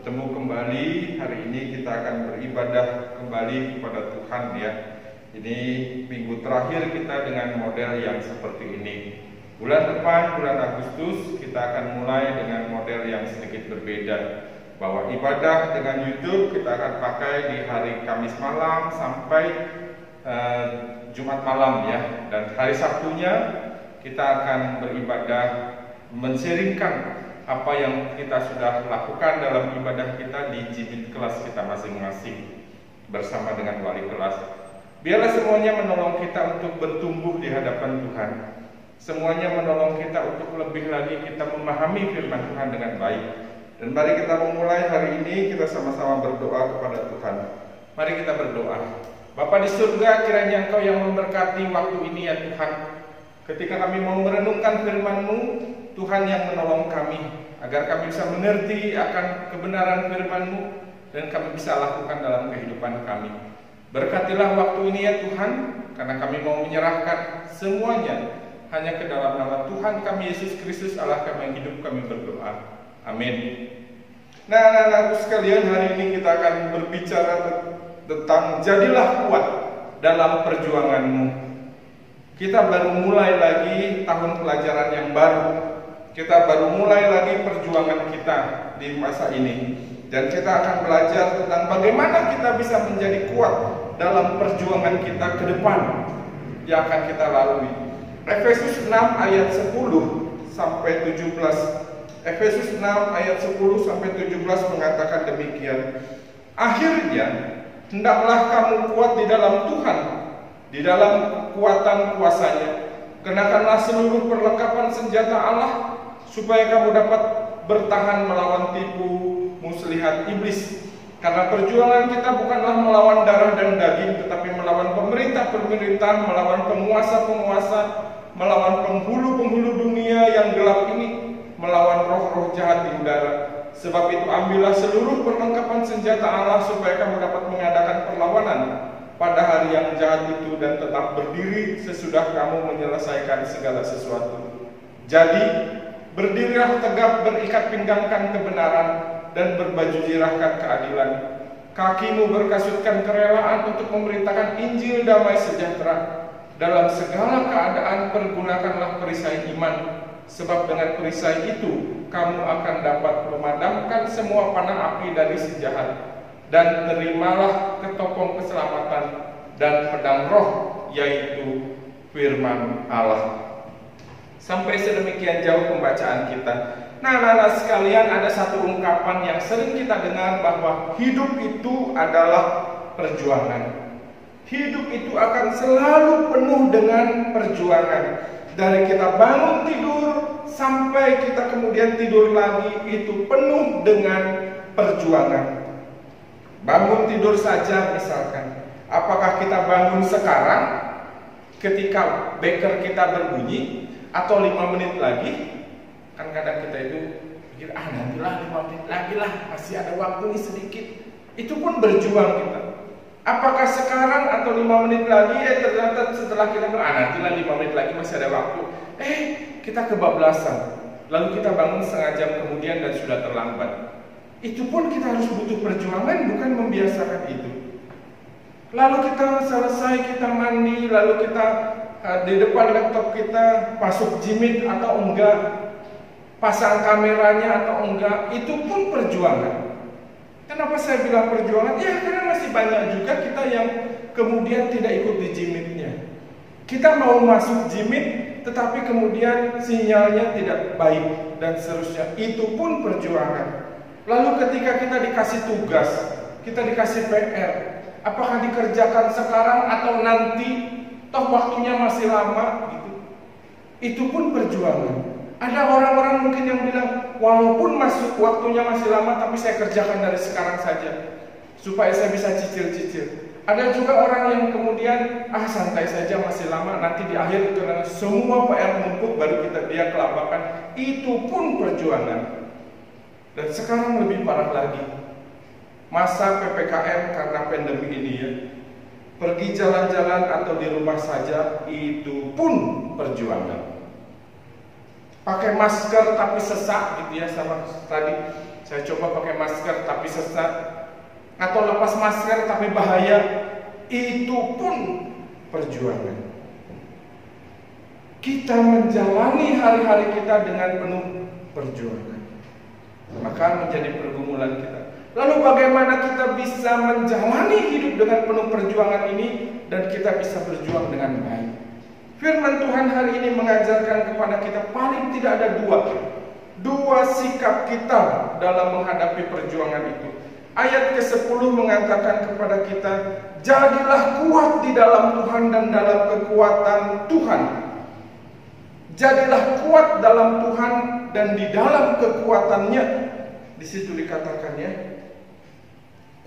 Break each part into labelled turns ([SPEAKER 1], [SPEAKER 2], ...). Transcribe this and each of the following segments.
[SPEAKER 1] bertemu kembali. Hari ini kita akan beribadah kembali kepada Tuhan ya. Ini minggu terakhir kita dengan model yang seperti ini. Bulan depan, bulan Agustus, kita akan mulai dengan model yang sedikit berbeda. Bahwa ibadah dengan YouTube kita akan pakai di hari Kamis malam sampai Jumat malam ya. Dan hari Sabtunya kita akan beribadah menseringkan apa yang kita sudah lakukan dalam ibadah kita di jilid kelas kita masing-masing bersama dengan wali kelas. Biarlah semuanya menolong kita untuk bertumbuh di hadapan Tuhan. Semuanya menolong kita untuk lebih lagi kita memahami firman Tuhan dengan baik. Dan mari kita memulai hari ini, kita sama-sama berdoa kepada Tuhan. Mari kita berdoa. Bapa di surga, kiranya Engkau yang memberkati waktu ini ya Tuhan. Ketika kami mau merenungkan firman-Mu, Tuhan yang menolong kami, agar kami bisa mengerti akan kebenaran firman-Mu, dan kami bisa lakukan dalam kehidupan kami. Berkatilah waktu ini ya Tuhan, karena kami mau menyerahkan semuanya hanya ke dalam nama Tuhan kami Yesus Kristus Allah kami yang hidup, kami berdoa. Amin. Nah, anak-anakku sekalian, hari ini kita akan berbicara tentang jadilah kuat dalam perjuanganmu. Kita baru mulai lagi tahun pelajaran yang baru. Kita baru mulai lagi perjuangan kita di masa ini. Dan kita akan belajar tentang bagaimana kita bisa menjadi kuat dalam perjuangan kita ke depan yang akan kita lalui. Efesus 6 ayat 10 sampai 17. Efesus 6 ayat 10 sampai 17 mengatakan demikian. Akhirnya, hendaklah kamu kuat di dalam Tuhan, di dalam kekuatan kuasa-Nya. Kenakanlah seluruh perlengkapan senjata Allah, supaya kamu dapat bertahan melawan tipu muslihat iblis. Karena perjuangan kita bukanlah melawan darah dan daging, tetapi melawan pemerintah-pemerintah, melawan penguasa-penguasa, melawan penghulu-penghulu dunia yang gelap ini, melawan roh-roh jahat di udara. Sebab itu ambillah seluruh perlengkapan senjata Allah, supaya kamu dapat mengadakan perlawanan pada hari yang jahat itu, dan tetap berdiri sesudah kamu menyelesaikan segala sesuatu. Jadi berdirilah tegap, berikat pinggangkan kebenaran, dan berbaju zirahkan keadilan. Kakimu berkasutkan kerelaan untuk memberitakan Injil damai sejahtera. Dalam segala keadaan pergunakanlah perisai iman, sebab dengan perisai itu kamu akan dapat memadamkan semua panah api dari si jahat. Dan terimalah ketopong keselamatan dan pedang roh, yaitu firman Allah. Sampai sedemikian jauh pembacaan kita. Nah, anak-anak sekalian, ada satu ungkapan yang sering kita dengar bahwa hidup itu adalah perjuangan. Hidup itu akan selalu penuh dengan perjuangan. Dari kita bangun tidur sampai kita kemudian tidur lagi, itu penuh dengan perjuangan. Bangun tidur saja misalkan. Apakah kita bangun sekarang ketika beker kita berbunyi, atau 5 menit lagi? Kan kadang kita itu pikir, nantilah 5 menit lagi lah, masih ada waktu nih sedikit. Itu pun berjuang kita. Apakah sekarang atau 5 menit lagi? Ternyata setelah kita nantilah 5 menit lagi, masih ada waktu. Kita kebablasan. Lalu kita bangun setengah jam kemudian dan sudah terlambat. Itu pun kita harus butuh perjuangan, bukan membiasakan itu. Lalu kita selesai, kita mandi, lalu kita di depan laptop kita masuk Jimit atau enggak, pasang kameranya atau enggak, itu pun perjuangan. Kenapa saya bilang perjuangan? Ya karena masih banyak juga kita yang kemudian tidak ikut di Jimitnya. Kita mau masuk Jimit, tetapi kemudian sinyalnya tidak baik dan seterusnya. Itu pun perjuangan. Lalu ketika kita dikasih tugas, kita dikasih PR, apakah dikerjakan sekarang atau nanti? Toh waktunya masih lama gitu. Itu pun perjuangan. Ada orang-orang mungkin yang bilang, walaupun masuk waktunya masih lama, tapi saya kerjakan dari sekarang saja, supaya saya bisa cicil-cicil. Ada juga orang yang kemudian, santai saja masih lama, nanti di akhir karena semua PR menumpuk baru dia kelabakan. Itu pun perjuangan. Dan sekarang lebih parah lagi, masa PPKM karena pandemi ini ya. Pergi jalan-jalan atau di rumah saja, itu pun perjuangan. Pakai masker tapi sesak gitu ya, sama tadi saya coba pakai masker tapi sesak, atau lepas masker tapi bahaya, itu pun perjuangan. Kita menjalani hari-hari kita dengan penuh perjuangan, maka menjadi pergumulan kita. Lalu bagaimana kita bisa menjalani hidup dengan penuh perjuangan ini dan kita bisa berjuang dengan baik? Firman Tuhan hari ini mengajarkan kepada kita paling tidak ada dua sikap kita dalam menghadapi perjuangan itu. Ayat ke-10 mengatakan kepada kita, jadilah kuat di dalam Tuhan dan dalam kekuatan Tuhan. Jadilah kuat dalam Tuhan dan di dalam kekuatannya. Di situ dikatakan ya,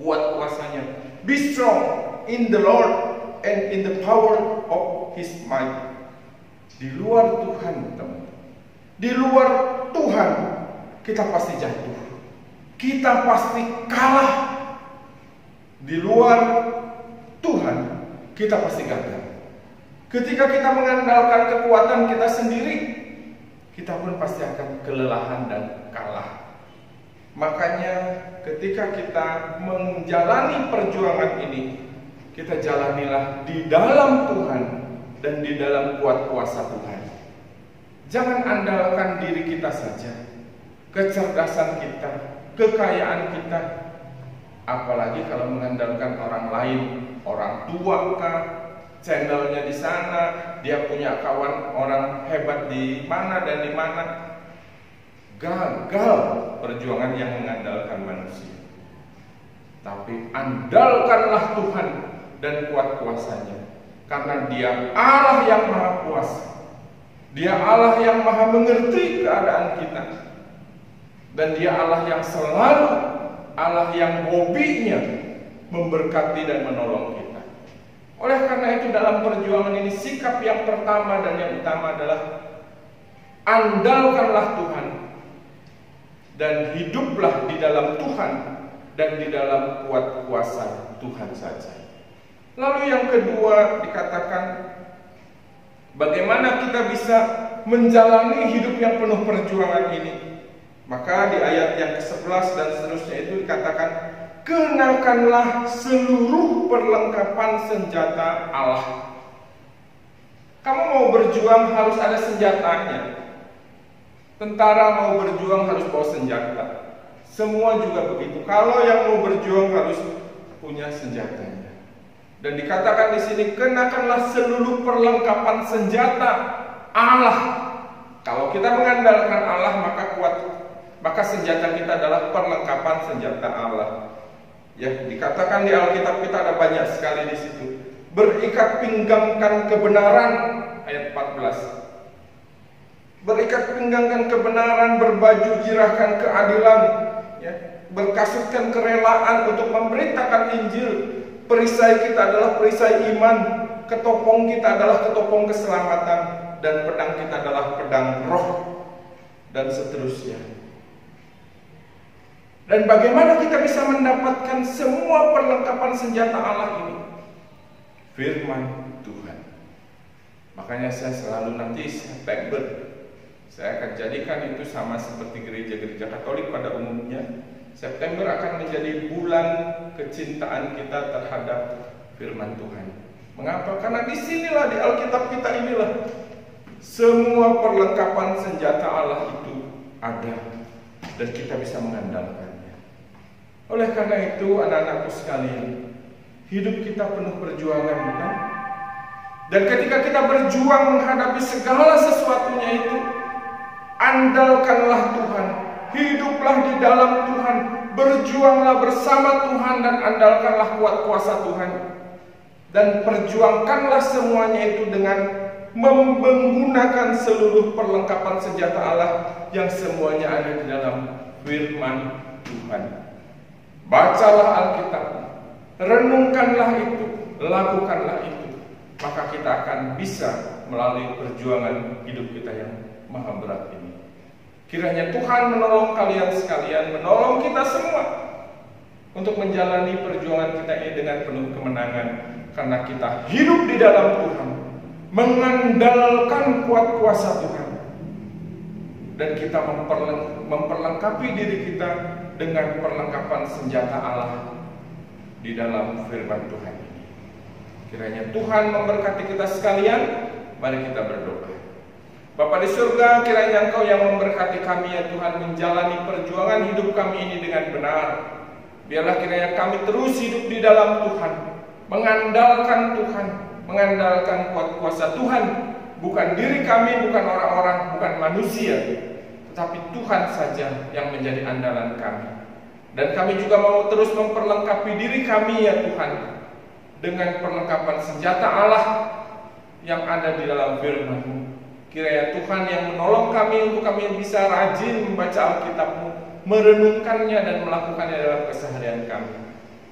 [SPEAKER 1] kuat kuasanya. Be strong in the Lord and in the power of His might. Di luar Tuhan, teman. Di luar Tuhan kita pasti jatuh. Kita pasti kalah. Di luar Tuhan kita pasti gagal. Ketika kita mengandalkan kekuatan kita sendiri, kita pun pasti akan kelelahan dan kalah. Makanya ketika kita menjalani perjuangan ini, kita jalanilah di dalam Tuhan dan di dalam kuat kuasa Tuhan. Jangan andalkan diri kita saja, kecerdasan kita, kekayaan kita. Apalagi kalau mengandalkan orang lain, orang tua kah, channelnya di sana, dia punya kawan orang hebat di mana dan di mana. Gagal perjuangan yang mengandalkan manusia. Tapi andalkanlah Tuhan dan kuat kuasanya, karena Dia Allah yang maha kuasa. Dia Allah yang maha mengerti keadaan kita. Dan Dia Allah yang selalu, Allah yang hobinya memberkati dan menolong kita. Oleh karena itu dalam perjuangan ini, sikap yang pertama dan yang utama adalah andalkanlah Tuhan dan hiduplah di dalam Tuhan dan di dalam kuat kuasa Tuhan saja. Lalu yang kedua dikatakan, bagaimana kita bisa menjalani hidup yang penuh perjuangan ini? Maka di ayat yang ke-11 dan seterusnya itu dikatakan, kenakanlah seluruh perlengkapan senjata Allah. Kamu mau berjuang harus ada senjatanya. Tentara mau berjuang harus bawa senjata. Semua juga begitu. Kalau yang mau berjuang harus punya senjatanya. Dan dikatakan di sini, kenakanlah seluruh perlengkapan senjata Allah. Kalau kita mengandalkan Allah, maka senjata kita adalah perlengkapan senjata Allah. Ya, dikatakan di Alkitab kita ada banyak sekali di situ. Berikat pinggangkan kebenaran, ayat 14. Berikat pinggangkan kebenaran, berbaju jirahkan keadilan, ya, berkasutkan kerelaan untuk memberitakan Injil. Perisai kita adalah perisai iman, ketopong kita adalah ketopong keselamatan, dan pedang kita adalah pedang roh, dan seterusnya. Dan bagaimana kita bisa mendapatkan semua perlengkapan senjata Allah ini? Firman Tuhan. Makanya saya selalu nanti September, saya akan jadikan itu sama seperti gereja-gereja Katolik pada umumnya. September akan menjadi bulan kecintaan kita terhadap firman Tuhan. Mengapa? Karena disinilah di Alkitab kita inilah semua perlengkapan senjata Allah itu ada, dan kita bisa mengandalkannya. Oleh karena itu anak-anakku sekalian, hidup kita penuh perjuangan, bukan? Dan ketika kita berjuang menghadapi segala sesuatunya itu, andalkanlah Tuhan, hiduplah di dalam Tuhan, berjuanglah bersama Tuhan dan andalkanlah kuat kuasa Tuhan. Dan perjuangkanlah semuanya itu dengan menggunakan seluruh perlengkapan senjata Allah yang semuanya ada di dalam firman Tuhan. Bacalah Alkitab, renungkanlah itu, lakukanlah itu, maka kita akan bisa melalui perjuangan hidup kita yang maha berat ini. Kiranya Tuhan menolong kalian sekalian, menolong kita semua untuk menjalani perjuangan kita ini dengan penuh kemenangan, karena kita hidup di dalam Tuhan, mengandalkan kuat kuasa Tuhan, dan kita memperlengkapi diri kita dengan perlengkapan senjata Allah di dalam firman Tuhan ini. Kiranya Tuhan memberkati kita sekalian. Mari kita berdoa. Bapa di surga, kiranya Engkau yang memberkati kami ya Tuhan, menjalani perjuangan hidup kami ini dengan benar. Biarlah kiranya kami terus hidup di dalam Tuhan, mengandalkan Tuhan, mengandalkan kuat kuasa Tuhan, bukan diri kami, bukan orang-orang, bukan manusia, tetapi Tuhan saja yang menjadi andalan kami. Dan kami juga mau terus memperlengkapi diri kami ya Tuhan, dengan perlengkapan senjata Allah yang ada di dalam firman-Mu. Kiranya Tuhan yang menolong kami untuk kami bisa rajin membaca Alkitab-Mu, merenungkannya dan melakukannya dalam keseharian kami.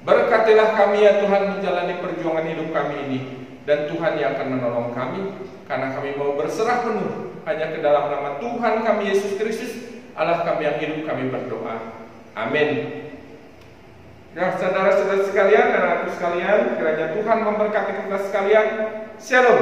[SPEAKER 1] Berkatilah kami ya Tuhan menjalani perjuangan hidup kami ini, dan Tuhan yang akan menolong kami, karena kami mau berserah penuh hanya ke dalam nama Tuhan kami Yesus Kristus, Allah kami yang hidup, kami berdoa. Amin. Ya saudara-saudara sekalian dan aku sekalian, kiranya Tuhan memberkati kita sekalian. Shalom.